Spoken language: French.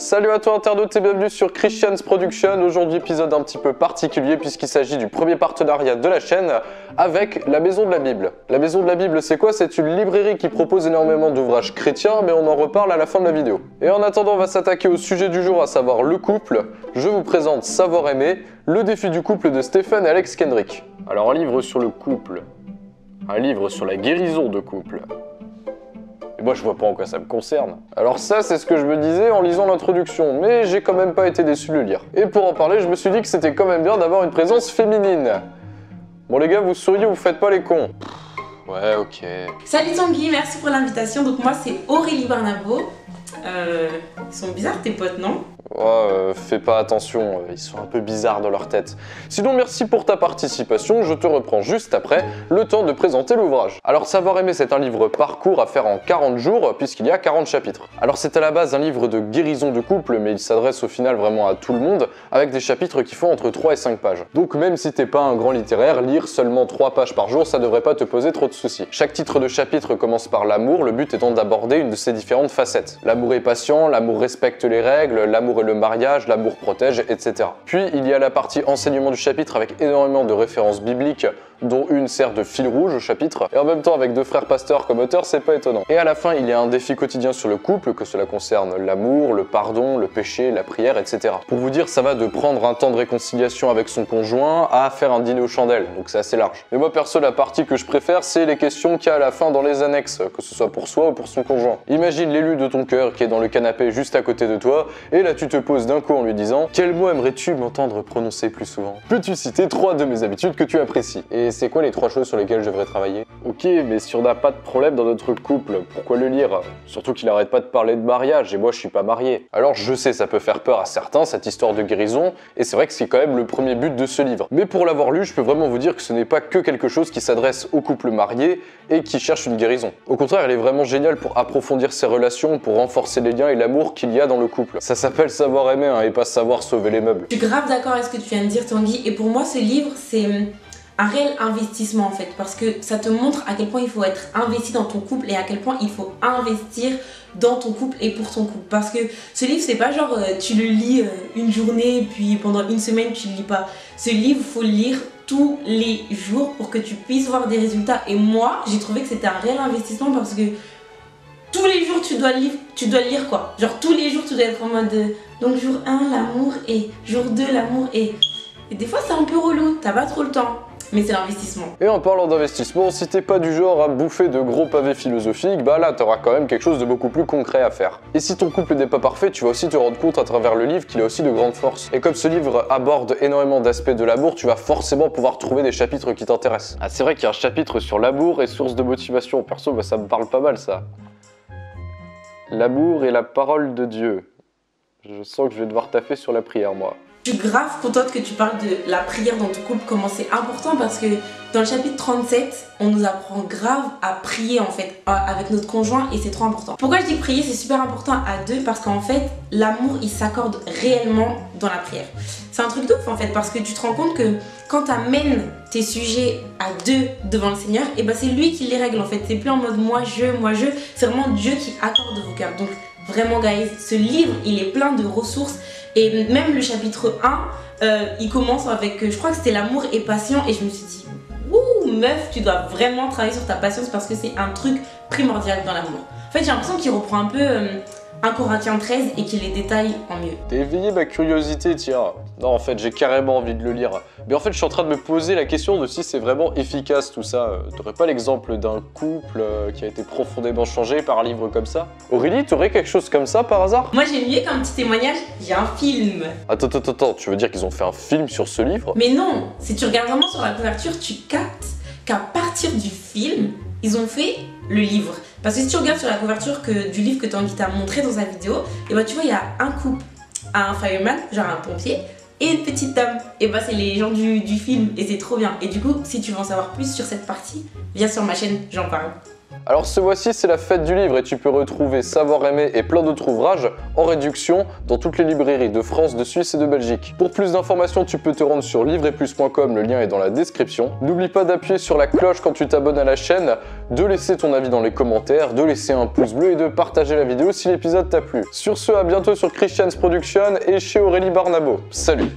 Salut à toi internaute et bienvenue sur Christian's Production. Aujourd'hui épisode un petit peu particulier puisqu'il s'agit du premier partenariat de la chaîne avec la Maison de la Bible. La Maison de la Bible c'est quoi? C'est une librairie qui propose énormément d'ouvrages chrétiens mais on en reparle à la fin de la vidéo. Et en attendant on va s'attaquer au sujet du jour, à savoir le couple. Je vous présente Savoir aimer, le défi du couple de Stephen et Alex Kendrick. Alors un livre sur le couple, un livre sur la guérison de couple. Moi, je vois pas en quoi ça me concerne. Alors ça, c'est ce que je me disais en lisant l'introduction, mais j'ai quand même pas été déçu de le lire. Et pour en parler, je me suis dit que c'était quand même bien d'avoir une présence féminine. Bon les gars, vous souriez, vous faites pas les cons. Ouais, ok. Salut Tanguy, merci pour l'invitation. Donc moi, c'est Aurélie Barnabo. Ils sont bizarres tes potes, non? Ouais, fais pas attention, ils sont un peu bizarres dans leur tête. Sinon, merci pour ta participation, je te reprends juste après, le temps de présenter l'ouvrage. Alors, Savoir aimer, c'est un livre parcours à faire en 40 jours, puisqu'il y a 40 chapitres. Alors, c'est à la base un livre de guérison de couple, mais il s'adresse au final vraiment à tout le monde, avec des chapitres qui font entre 3 et 5 pages. Donc, même si t'es pas un grand littéraire, lire seulement 3 pages par jour, ça devrait pas te poser trop de soucis. Chaque titre de chapitre commence par l'amour, le but étant d'aborder une de ses différentes facettes. L'amour est patient, l'amour respecte les règles, l'amour est le mariage, l'amour protège, etc. Puis il y a la partie enseignement du chapitre avec énormément de références bibliques, dont une sert de fil rouge au chapitre, et en même temps avec 2 frères pasteurs comme auteurs, c'est pas étonnant. Et à la fin, il y a un défi quotidien sur le couple, que cela concerne l'amour, le pardon, le péché, la prière, etc. Pour vous dire, ça va de prendre un temps de réconciliation avec son conjoint à faire un dîner aux chandelles, donc c'est assez large. Mais moi perso, la partie que je préfère, c'est les questions qu'il y a à la fin dans les annexes, que ce soit pour soi ou pour son conjoint. Imagine l'élu de ton cœur qui est dans le canapé juste à côté de toi, et là tu te poses d'un coup en lui disant « Quel mot aimerais-tu m'entendre prononcer plus souvent ?» Peux-tu citer 3 de mes habitudes que tu apprécies? Et c'est quoi les 3 choses sur lesquelles je devrais travailler? Ok, mais si on n'a pas de problème dans notre couple, pourquoi le lire? Surtout qu'il arrête pas de parler de mariage, et moi je suis pas marié. Alors je sais, ça peut faire peur à certains, cette histoire de guérison, et c'est vrai que c'est quand même le premier but de ce livre. Mais pour l'avoir lu, je peux vraiment vous dire que ce n'est pas que quelque chose qui s'adresse aux couples mariés et qui cherchent une guérison. Au contraire, elle est vraiment géniale pour approfondir ses relations, pour renforcer les liens et l'amour qu'il y a dans le couple. Ça s'appelle Savoir aimer, hein, et pas savoir sauver les meubles. Je suis grave d'accord avec ce que tu viens de dire Tanguy, et pour moi ce livre c'est un réel investissement en fait, parce que ça te montre à quel point il faut être investi dans ton couple et à quel point il faut investir dans ton couple et pour ton couple. Parce que ce livre c'est pas genre tu le lis une journée puis pendant une semaine tu le lis pas. Ce livre faut le lire tous les jours pour que tu puisses voir des résultats, et moi j'ai trouvé que c'était un réel investissement parce que tous les jours tu dois le lire quoi. Genre tous les jours tu dois être en mode donc jour 1 l'amour et jour 2 l'amour et des fois c'est un peu relou, t'as pas trop le temps. Mais c'est l'investissement. Et en parlant d'investissement, si t'es pas du genre à bouffer de gros pavés philosophiques, bah là t'auras quand même quelque chose de beaucoup plus concret à faire. Et si ton couple n'est pas parfait, tu vas aussi te rendre compte à travers le livre qu'il a aussi de grandes forces. Et comme ce livre aborde énormément d'aspects de l'amour, tu vas forcément pouvoir trouver des chapitres qui t'intéressent. Ah, c'est vrai qu'il y a un chapitre sur l'amour et source de motivation. Perso, bah, ça me parle pas mal ça. L'amour est la parole de Dieu. Je sens que je vais devoir taffer sur la prière moi. Je suis grave contente que tu parles de la prière dans ton couple, comment c'est important, parce que dans le chapitre 37, on nous apprend grave à prier en fait avec notre conjoint, et c'est trop important. Pourquoi je dis que prier c'est super important à 2? Parce qu'en fait l'amour il s'accorde réellement dans la prière. C'est un truc de ouf en fait, parce que tu te rends compte que quand tu amènes tes sujets à 2 devant le Seigneur, et ben c'est lui qui les règle en fait. C'est plus en mode moi je, c'est vraiment Dieu qui accorde vos cœurs. Donc vraiment guys, ce livre il est plein de ressources. Et même le chapitre 1, il commence avec, je crois que c'était l'amour est patient, et je me suis dit, ouh meuf, tu dois vraiment travailler sur ta patience parce que c'est un truc primordial dans l'amour. En fait j'ai l'impression qu'il reprend un peu 1 Corinthiens 13 et qu'il les détaille en mieux. T'as éveillé ma curiosité, tiens. Non, en fait, j'ai carrément envie de le lire. Mais en fait, je suis en train de me poser la question de si c'est vraiment efficace tout ça. T'aurais pas l'exemple d'un couple qui a été profondément changé par un livre comme ça? Aurélie, t'aurais quelque chose comme ça par hasard? Moi j'ai mieux comme petit témoignage, j'ai un film. Attends, tu veux dire qu'ils ont fait un film sur ce livre? Mais non, si tu regardes vraiment sur la couverture, tu captes qu'à partir du film, ils ont fait le livre. Parce que si tu regardes sur la couverture du livre que Tanguy t'a montré dans sa vidéo, et bah tu vois il y a un couple, un fireman, genre un pompier, et une petite dame. Et bah c'est les gens du film, et c'est trop bien. Et du coup si tu veux en savoir plus sur cette partie, viens sur ma chaîne, j'en parle. Alors ce mois-ci, c'est la fête du livre et tu peux retrouver Savoir aimer et plein d'autres ouvrages en réduction dans toutes les librairies de France, de Suisse et de Belgique. Pour plus d'informations, tu peux te rendre sur livreetplus.com, le lien est dans la description. N'oublie pas d'appuyer sur la cloche quand tu t'abonnes à la chaîne, de laisser ton avis dans les commentaires, de laisser un pouce bleu et de partager la vidéo si l'épisode t'a plu. Sur ce, à bientôt sur Christian's Production et chez Aurélie Barnabo. Salut!